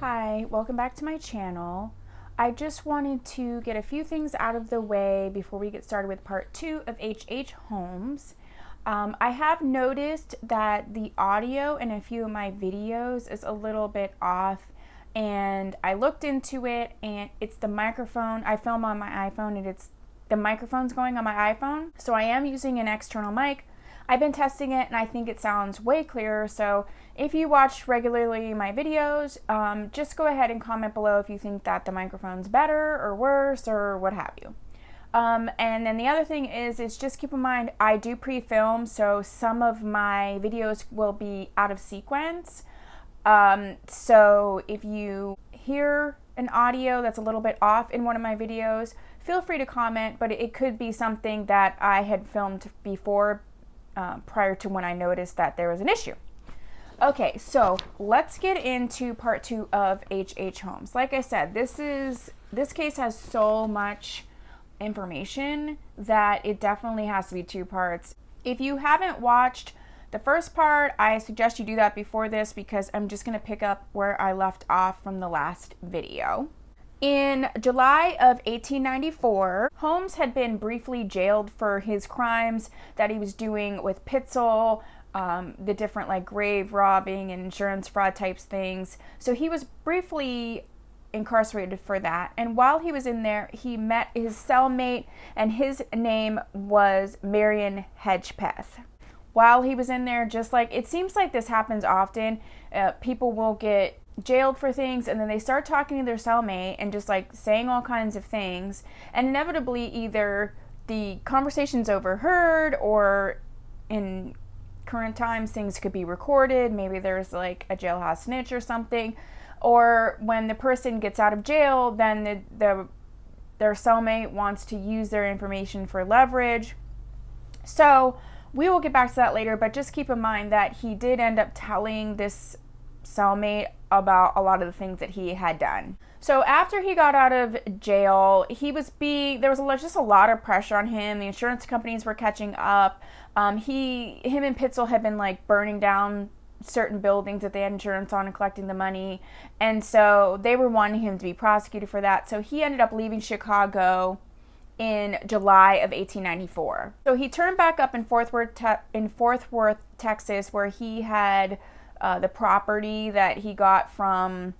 Hi, welcome back to my channel. I just wanted to get a few things out of the way before we get started with part 2 of H.H. Holmes. I have noticed that the audio in a few of my videos is a little bit off, and I looked into it and it's the microphone. I film on my iPhone and the microphone's going on my iPhone, so I am using an external mic. I've been testing it and I think it sounds way clearer, so if you watch regularly my videos, just go ahead and comment below if you think that the microphone's better or worse or what have you. And then the other thing is just keep in mind I do pre-film, so some of my videos will be out of sequence. So if you hear an audio that's a little bit off in one of my videos, feel free to comment, but it could be something that I had filmed before, prior to when I noticed that there was an issue. Okay, so let's get into part 2 of H.H. Holmes. Like I said, this case has so much information that it definitely has to be 2 parts. If you haven't watched the first part, I suggest you do that before this because I'm just going to pick up where I left off from the last video. In July of 1894, Holmes had been briefly jailed for his crimes that he was doing with Pitzel, the different like grave robbing and insurance fraud types things. So he was briefly incarcerated for that. And while he was in there, he met his cellmate, and his name was Marion Hedgepeth. While he was in there, just like it seems like this happens often, people will get jailed for things and then they start talking to their cellmate and just like saying all kinds of things, and inevitably either the conversation's overheard, or in current times things could be recorded. Maybe there's like a jailhouse snitch or something, or when the person gets out of jail, then their cellmate wants to use their information for leverage. So we will get back to that later, but just keep in mind that he did end up telling this cellmate about a lot of the things that he had done. So after he got out of jail, there was just a lot of pressure on him. The insurance companies were catching up. Him and Pitzel had been like burning down certain buildings that they had insurance on and collecting the money, and so they were wanting him to be prosecuted for that. So he ended up leaving Chicago in July of 1894. So he turned back up in Fort Worth, Texas, where he had the property that he got from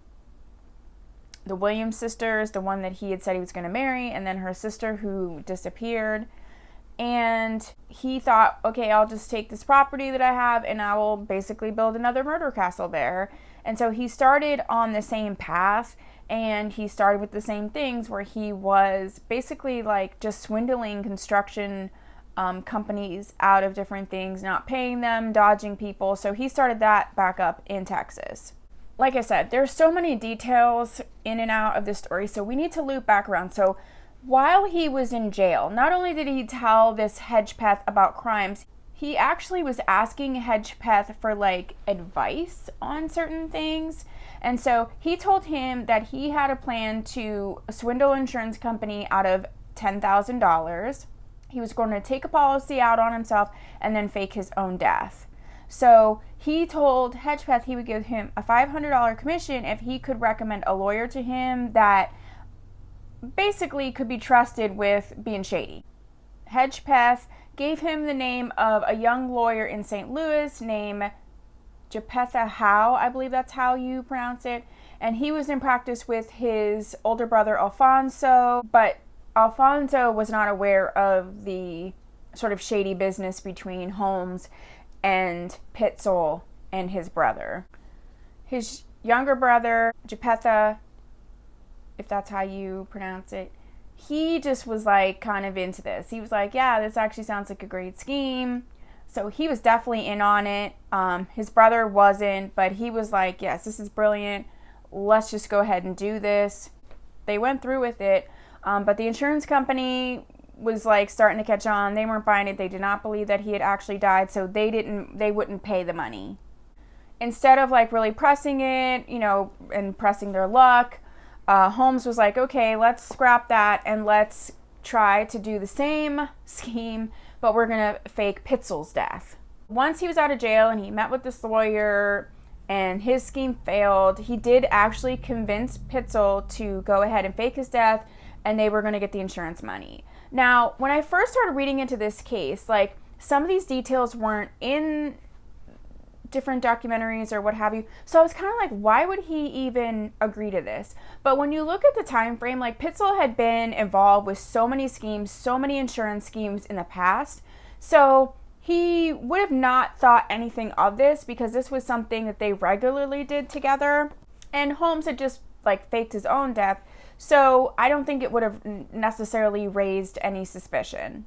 the Williams sisters, the one that he had said he was going to marry, and then her sister who disappeared. And he thought, okay, I'll just take this property that I have and I will basically build another murder castle there. And so he started on the same path, and he started with the same things where he was basically like just swindling construction companies out of different things, not paying them, dodging people. So he started that back up in Texas. Like I said, there's so many details in and out of this story, so we need to loop back around. So while he was in jail, not only did he tell this Hedgepeth about crimes, he actually was asking Hedgepeth for like advice on certain things. And so he told him that he had a plan to swindle an insurance company out of $10,000. He was going to take a policy out on himself and then fake his own death. So he told Hedgepeth he would give him a $500 commission if he could recommend a lawyer to him that basically could be trusted with being shady. Hedgepeth gave him the name of a young lawyer in St. Louis named Geppetto, I believe that's how you pronounce it, and he was in practice with his older brother Alfonso, but Alfonso was not aware of the sort of shady business between Holmes and Pitzel and his brother. His younger brother, Geppetto, if that's how you pronounce it, he just was like kind of into this. He was like, yeah, this actually sounds like a great scheme. So he was definitely in on it. His brother wasn't, but he was like, yes, this is brilliant. Let's just go ahead and do this. They went through with it. But the insurance company was like starting to catch on. They weren't buying it. They did not believe that he had actually died, so they wouldn't pay the money. Instead of like really pressing it, and pressing their luck, Holmes was like, okay, let's scrap that and let's try to do the same scheme, but we're gonna fake Pitzel's death. Once he was out of jail and he met with this lawyer, and his scheme failed. He did actually convince Pitzel to go ahead and fake his death, and they were going to get the insurance money. Now, when I first started reading into this case, like, some of these details weren't in different documentaries or what have you. So I was kind of like, why would he even agree to this? But when you look at the time frame, like, Pitzel had been involved with so many schemes, so many insurance schemes in the past. So he would have not thought anything of this because this was something that they regularly did together. And Holmes had just, like, faked his own death. So I don't think it would have necessarily raised any suspicion.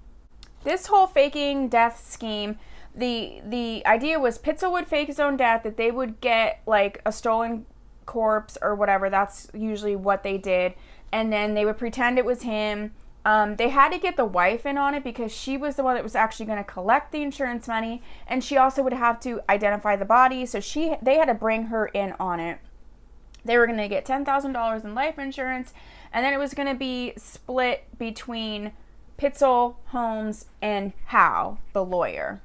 This whole faking death scheme, the idea was Pitzel would fake his own death, that they would get, like, a stolen corpse or whatever. That's usually what they did. And then they would pretend it was him. They had to get the wife in on it because she was the one that was actually going to collect the insurance money, and she also would have to identify the body. So they had to bring her in on it. They were going to get $10,000 in life insurance, and then it was going to be split between Pitzel, Holmes, and Howe, the lawyer.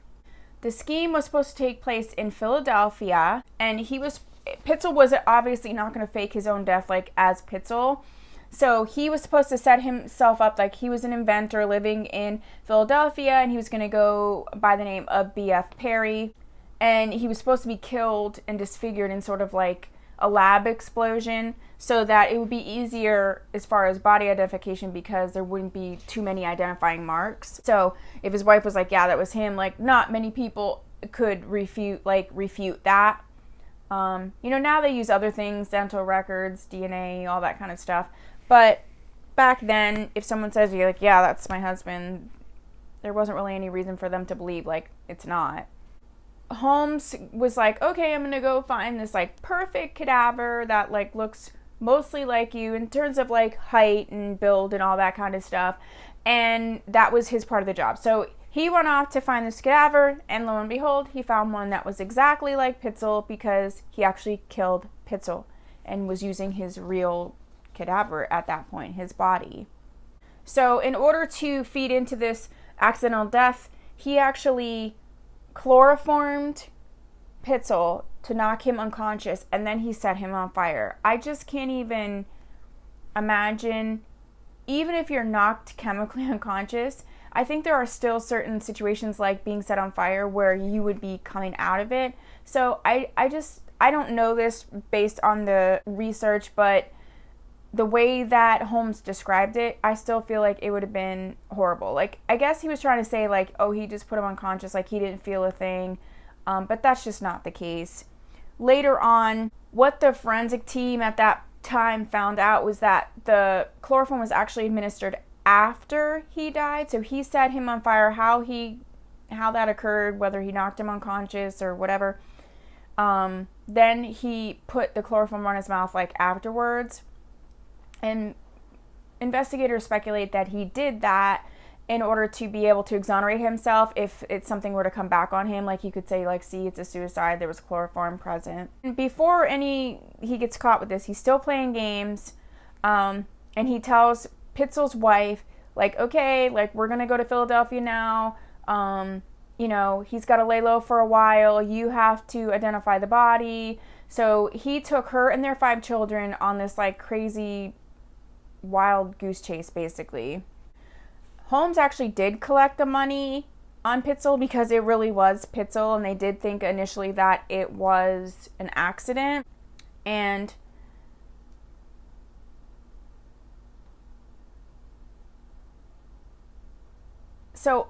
The scheme was supposed to take place in Philadelphia, and Pitzel was obviously not going to fake his own death like as Pitzel. So he was supposed to set himself up like he was an inventor living in Philadelphia, and he was going to go by the name of B.F. Perry. And he was supposed to be killed and disfigured in sort of like a lab explosion so that it would be easier as far as body identification because there wouldn't be too many identifying marks. So if his wife was like, yeah, that was him, like, not many people could refute that. Now they use other things, dental records, DNA, all that kind of stuff. But back then, if someone says to you, like, yeah, that's my husband, there wasn't really any reason for them to believe, like, it's not. Holmes was like, okay, I'm going to go find this, like, perfect cadaver that, like, looks mostly like you in terms of, like, height and build and all that kind of stuff. And that was his part of the job. So he went off to find this cadaver, and lo and behold, he found one that was exactly like Pitzel because he actually killed Pitzel and was using his real cadaver at that point, his body. So in order to feed into this accidental death, he actually chloroformed Pitzel to knock him unconscious, and then he set him on fire. I just can't even imagine, even if you're knocked chemically unconscious, I think there are still certain situations like being set on fire where you would be coming out of it. So I don't know this based on the research, but the way that Holmes described it, I still feel like it would have been horrible. Like, I guess he was trying to say, like, oh, he just put him unconscious, like he didn't feel a thing. But that's just not the case. Later on, what the forensic team at that time found out was that the chloroform was actually administered after he died. So he set him on fire. How that occurred, whether he knocked him unconscious or whatever. Then he put the chloroform on his mouth, like, afterwards. And investigators speculate that he did that in order to be able to exonerate himself if it's something were to come back on him. Like, you could say, like, see, it's a suicide, there was chloroform present. And before he gets caught with this, he's still playing games, and he tells Pitzel's wife, like, okay, like, we're gonna go to Philadelphia now, he's got to lay low for a while, you have to identify the body. So he took her and their 5 children on this, like, crazy wild goose chase, basically. Holmes actually did collect the money on Pitzel because it really was Pitzel, and they did think initially that it was an accident. And so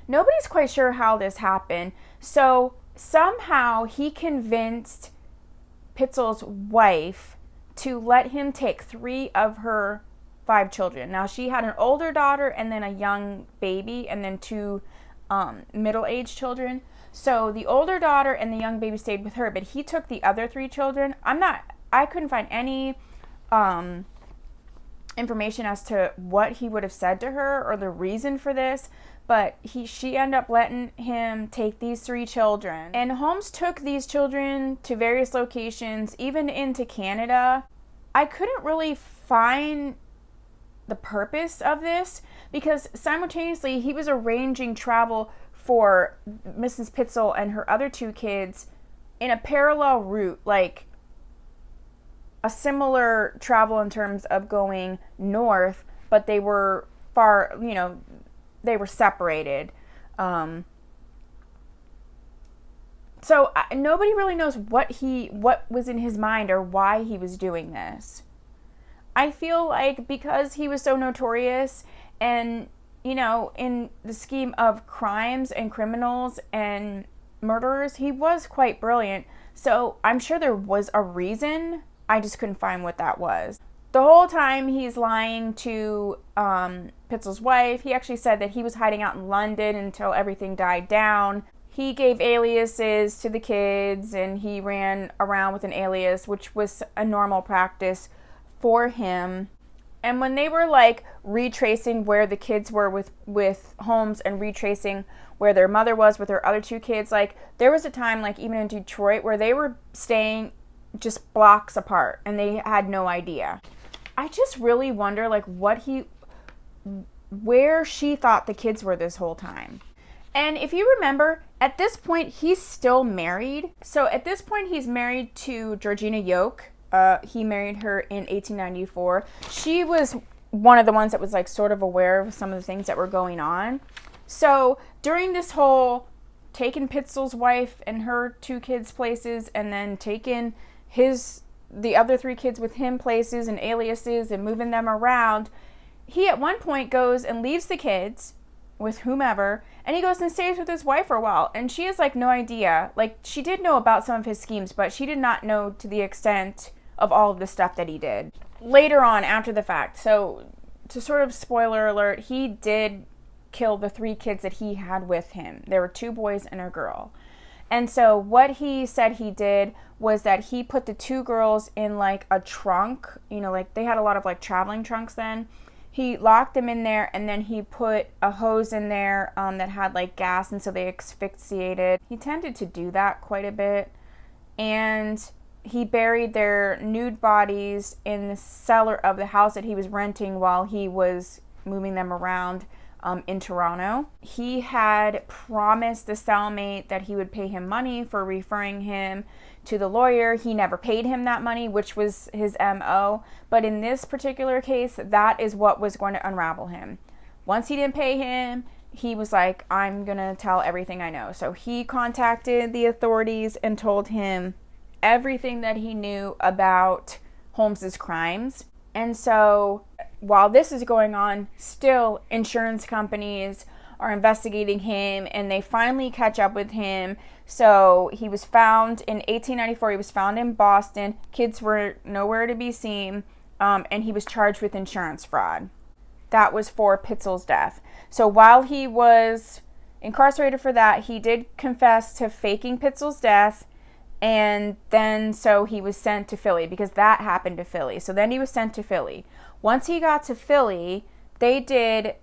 nobody's quite sure how this happened. So somehow he convinced Pitzel's wife to let him take 3 of her 5 children. Now, she had an older daughter and then a young baby and then 2 middle-aged children. So the older daughter and the young baby stayed with her, but he took the other 3 children. I couldn't find any information as to what he would have said to her or the reason for this, but she ended up letting him take these 3 children. And Holmes took these children to various locations, even into Canada. I couldn't really find the purpose of this because simultaneously he was arranging travel for Mrs. Pitzel and her other 2 kids in a parallel route, like a similar travel in terms of going north, but they were far, they were separated. So nobody really knows what was in his mind or why he was doing this. I feel like because he was so notorious and, in the scheme of crimes and criminals and murderers, he was quite brilliant. So I'm sure there was a reason. I just couldn't find what that was. The whole time he's lying to Pitzel's wife. He actually said that he was hiding out in London until everything died down. He gave aliases to the kids, and he ran around with an alias, which was a normal practice for him. And when they were like retracing where the kids were with Holmes and retracing where their mother was with her other two kids, like there was a time, like even in Detroit, where they were staying just blocks apart and they had no idea. I just really wonder like where she thought the kids were this whole time. And if you remember, at this point, he's still married. So at this point, he's married to Georgina Yoke. He married her in 1894. She was one of the ones that was like sort of aware of some of the things that were going on. So during this whole taking Pitzel's wife and her two kids places, and then taking the other three kids with him places and aliases and moving them around, he at one point goes and leaves the kids with whomever, and he goes and stays with his wife for a while, and she has like no idea. Like she did know about some of his schemes, but she did not know to the extent of all of the stuff that he did later on after the fact. So to sort of spoiler alert, he did kill the three kids that he had with him. There were two boys and a girl. And so what he said he did was that he put the two girls in like a trunk, like they had a lot of like traveling trunks then. He locked them in there, and then he put a hose in there that had like gas, and so they asphyxiated. He tended to do that quite a bit. And he buried their nude bodies in the cellar of the house that he was renting while he was moving them around in Toronto. He had promised the cellmate that he would pay him money for referring him to the lawyer. He never paid him that money, which was his MO. But in this particular case, that is what was going to unravel him. Once he didn't pay him, he was like, I'm going to tell everything I know. So he contacted the authorities and told him everything that he knew about Holmes's crimes. And so while this is going on, still insurance companies are investigating him, and they finally catch up with him. So he was found in 1894. He was found in Boston. Kids were nowhere to be seen, and he was charged with insurance fraud. That was for Pitzel's death. So while he was incarcerated for that, he did confess to faking Pitzel's death. And then so he was sent to Philly, because that happened to Philly. So then he was sent to Philly. Once he got to Philly, they did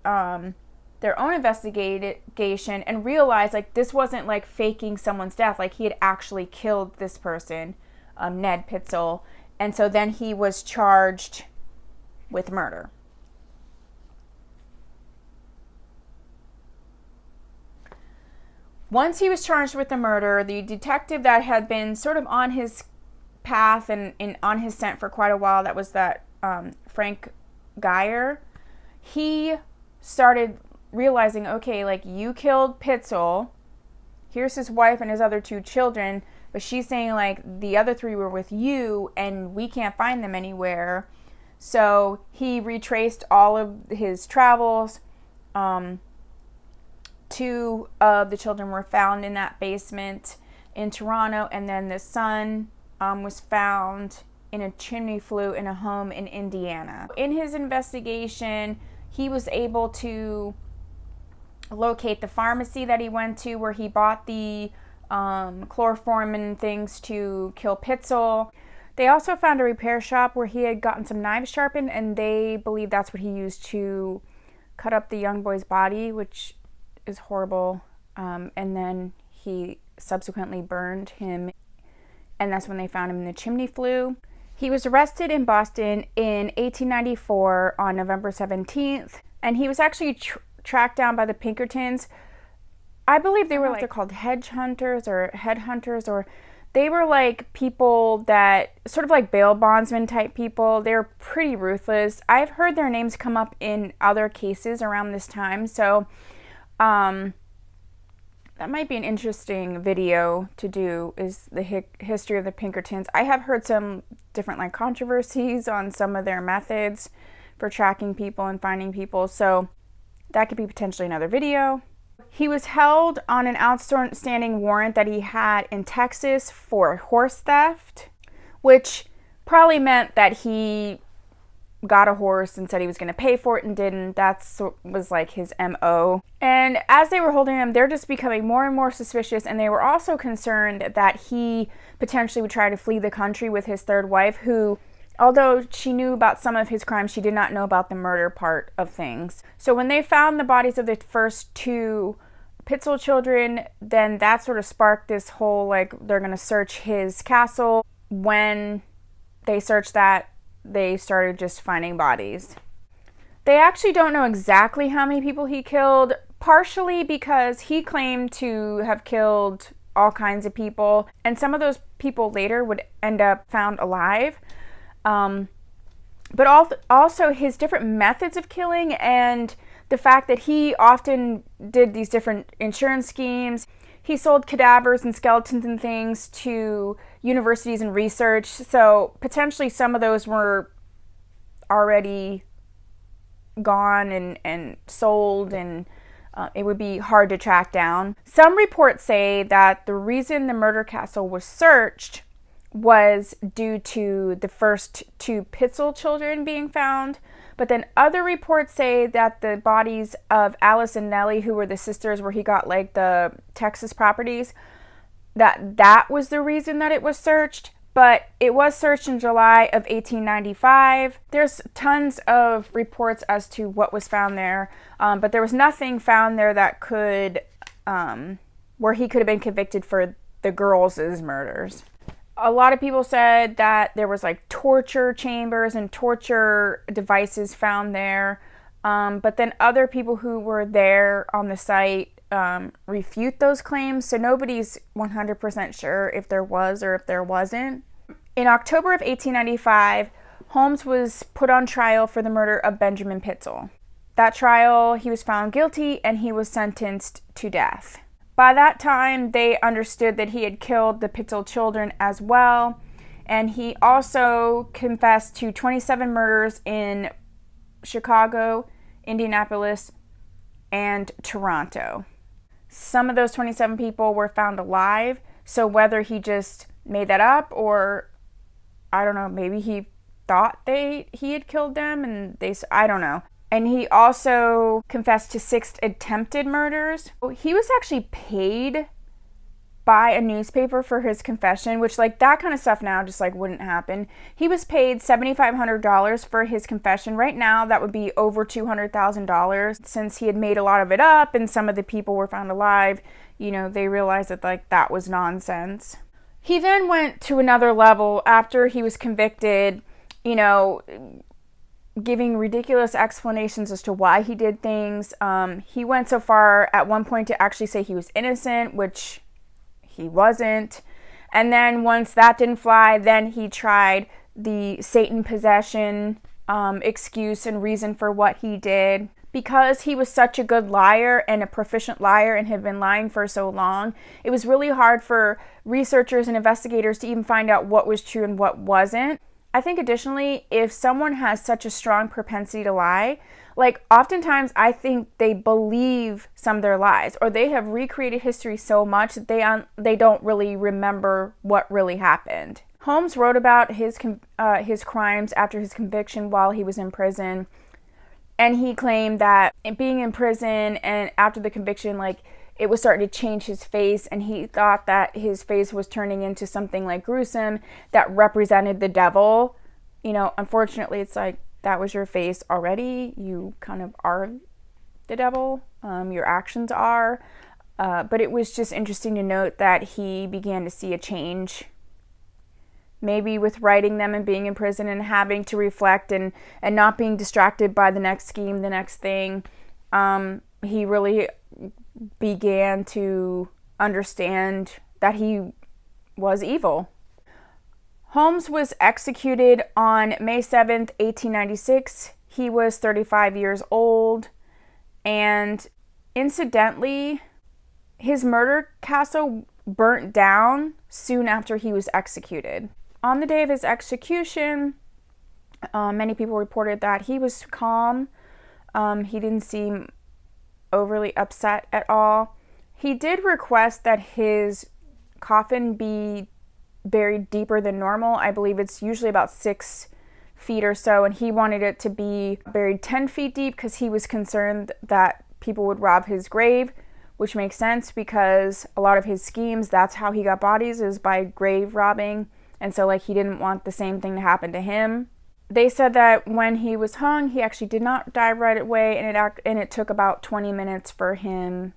their own investigation and realized like this wasn't like faking someone's death. Like he had actually killed this person, Ned Pitzel. And so then he was charged with murder. Once he was charged with the murder, the detective that had been sort of on his path and on his scent for quite a while, that was that Frank Geyer, he started realizing, okay, like you killed Pitzel, here's his wife and his other two children, but she's saying like the other three were with you and we can't find them anywhere. So he retraced all of his travels. Two of the children were found in that basement in Toronto, and then the son was found in a chimney flue in a home in Indiana. In his investigation, he was able to locate the pharmacy that he went to where he bought the chloroform and things to kill Pitzel. They also found a repair shop where he had gotten some knives sharpened, and they believe that's what he used to cut up the young boy's body, which is horrible. And then he subsequently burned him, and that's when they found him in the chimney flue. He was arrested in Boston in 1894 on November 17th, and he was actually tracked down by the Pinkertons I believe they were like, they're called hedge hunters or headhunters, or they were like people that sort of like bail bondsman type people. They're pretty ruthless. I've heard their names come up in other cases around this time. So that might be an interesting video to do, is the history of the Pinkertons. I have heard some different like controversies on some of their methods for tracking people and finding people. So that could be potentially another video. He was held on an outstanding warrant that he had in Texas for horse theft, which probably meant that he got a horse and said he was going to pay for it and didn't. That was like his MO. And as they were holding him, they're just becoming more and more suspicious, and they were also concerned that he potentially would try to flee the country with his third wife, who, although she knew about some of his crimes, she did not know about the murder part of things. So when they found the bodies of the first two Pitzel children, then that sort of sparked this whole, like, they're going to search his castle. When they searched that, they started just finding bodies. They actually don't know exactly how many people he killed, partially because he claimed to have killed all kinds of people, and some of those people later would end up found alive. But also his different methods of killing, and the fact that he often did these different insurance schemes. He sold cadavers and skeletons and things to universities and research, so potentially some of those were already gone and sold, and it would be hard to track down. Some reports say that the reason the murder castle was searched was due to the first two Pitzel children being found, but then other reports say that the bodies of Alice and Nellie, who were the sisters where he got like the Texas properties, that was the reason that it was searched. But it was searched in July of 1895. There's tons of reports as to what was found there, but there was nothing found there that could, where he could have been convicted for the girls' murders. A lot of people said that there was like torture chambers and torture devices found there, but then other people who were there on the site refute those claims, so nobody's 100% sure if there was or if there wasn't. In October of 1895, Holmes was put on trial for the murder of Benjamin Pitzel. That trial, he was found guilty and he was sentenced to death. By that time, they understood that he had killed the Pitzel children as well, and he also confessed to 27 murders in Chicago, Indianapolis, and Toronto. Some of those 27 people were found alive, so whether he just made that up or, I don't know, maybe he thought he had killed them and I don't know. And he also confessed to 6 attempted murders. He was actually paid by a newspaper for his confession, which like that kind of stuff now just like wouldn't happen. He was paid $7,500 for his confession. Right now that would be over $200,000. Since he had made a lot of it up and some of the people were found alive, you know, they realized that like that was nonsense. He then went to another level after he was convicted, you know, giving ridiculous explanations as to why he did things. He went so far at one point to actually say he was innocent, which he wasn't. And then once that didn't fly, then he tried the Satan possession excuse and reason for what he did. Because he was such a good liar and a proficient liar and had been lying for so long, it was really hard for researchers and investigators to even find out what was true and what wasn't. I think additionally, if someone has such a strong propensity to lie, like oftentimes I think they believe some of their lies, or they have recreated history so much that they don't really remember what really happened. Holmes wrote about his crimes after his conviction while he was in prison, and he claimed that being in prison and after the conviction, like it was starting to change his face, and he thought that his face was turning into something like gruesome that represented the devil. You know, unfortunately, it's like that was your face already. You kind of are the devil. Your actions are. But it was just interesting to note that he began to see a change. Maybe with writing them and being in prison and having to reflect and not being distracted by the next scheme, the next thing. He really began to understand that he was evil. Holmes was executed on May 7th, 1896. He was 35 years old, and incidentally, his murder castle burnt down soon after he was executed. On the day of his execution, many people reported that he was calm. He didn't seem overly upset at all. He did request that his coffin be buried deeper than normal. I believe it's usually about 6 feet or so, and he wanted it to be buried 10 feet deep because he was concerned that people would rob his grave, which makes sense because a lot of his schemes, that's how he got bodies, is by grave robbing. And so he didn't want the same thing to happen to him. They said that when he was hung, he actually did not die right away, and it took about 20 minutes for him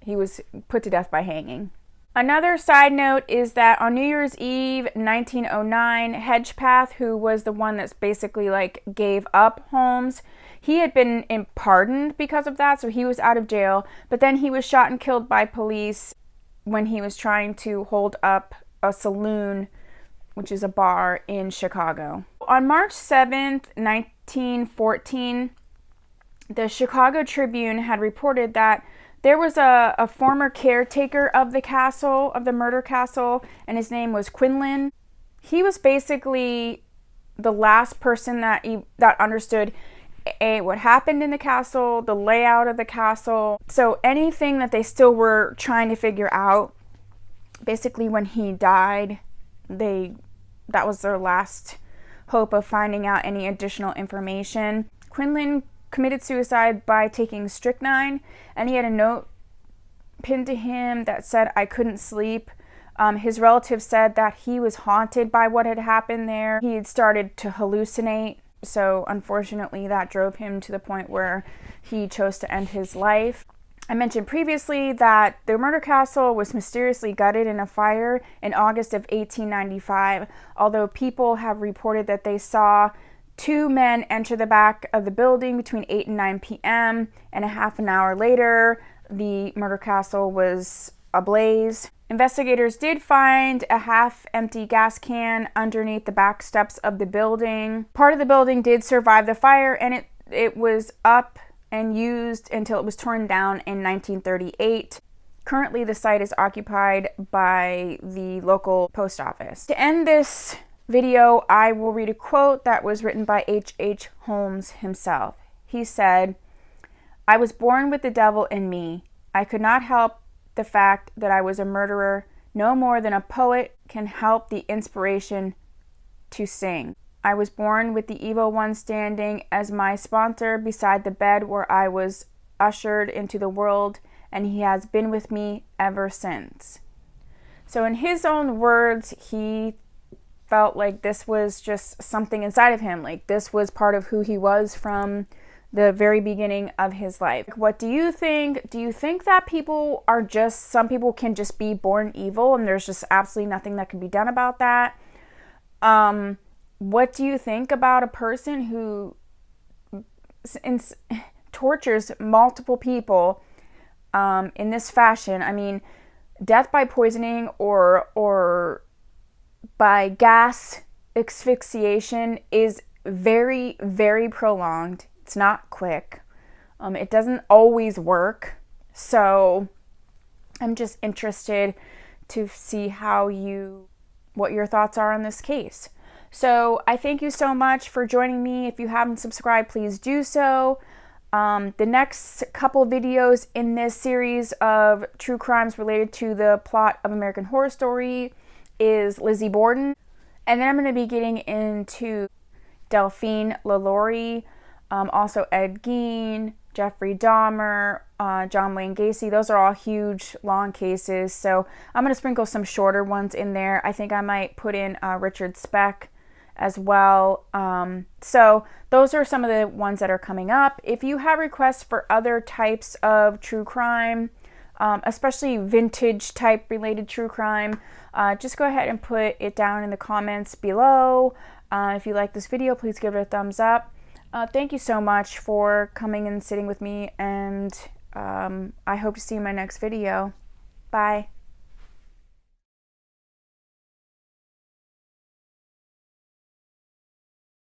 he was put to death by hanging. Another side note is that on New Year's Eve, 1909, Hedgepath, who was the one that's basically gave up Holmes, he had been pardoned because of that, so he was out of jail, but then he was shot and killed by police when he was trying to hold up a saloon, which is a bar in Chicago. On March 7th, 1914, the Chicago Tribune had reported that there was a former caretaker of the castle, of the murder castle, and his name was Quinlan. He was basically the last person that understood what happened in the castle, the layout of the castle. So anything that they still were trying to figure out, basically when he died, that was their last hope of finding out any additional information. Quinlan committed suicide by taking strychnine, and he had a note pinned to him that said, "I couldn't sleep." His relatives said that he was haunted by what had happened there. He had started to hallucinate, so unfortunately that drove him to the point where he chose to end his life. I mentioned previously that the murder castle was mysteriously gutted in a fire in August of 1895, although people have reported that they saw 2 men enter the back of the building between 8 and 9 p.m., and a half an hour later, the murder castle was ablaze. Investigators did find a half-empty gas can underneath the back steps of the building. Part of the building did survive the fire, and it was up and used until it was torn down in 1938. Currently, the site is occupied by the local post office. To end this video, I will read a quote that was written by H.H. Holmes himself. He said, "I was born with the devil in me. I could not help the fact that I was a murderer, no more than a poet can help the inspiration to sing. I was born with the evil one standing as my sponsor beside the bed where I was ushered into the world, and he has been with me ever since." So in his own words, he felt like this was just something inside of him, like this was part of who he was from the very beginning of his life. What do you think? Do you think that some people can just be born evil and there's just absolutely nothing that can be done about that? What do you think about a person who tortures multiple people in this fashion? I mean, death by poisoning or by gas asphyxiation is very, very prolonged. It's not quick. It doesn't always work. So I'm just interested to see what your thoughts are on this case. So I thank you so much for joining me. If you haven't subscribed, please do so. The next couple videos in this series of true crimes related to the plot of American Horror Story is Lizzie Borden. And then I'm going to be getting into Delphine LaLaurie, also Ed Gein, Jeffrey Dahmer, John Wayne Gacy. Those are all huge, long cases. So I'm going to sprinkle some shorter ones in there. I think I might put in Richard Speck as well. So those are some of the ones that are coming up. If you have requests for other types of true crime, especially vintage type related true crime, just go ahead and put it down in the comments below. If you like this video, please give it a thumbs up. Thank you so much for coming and sitting with me, and I hope to see you in my next video. Bye.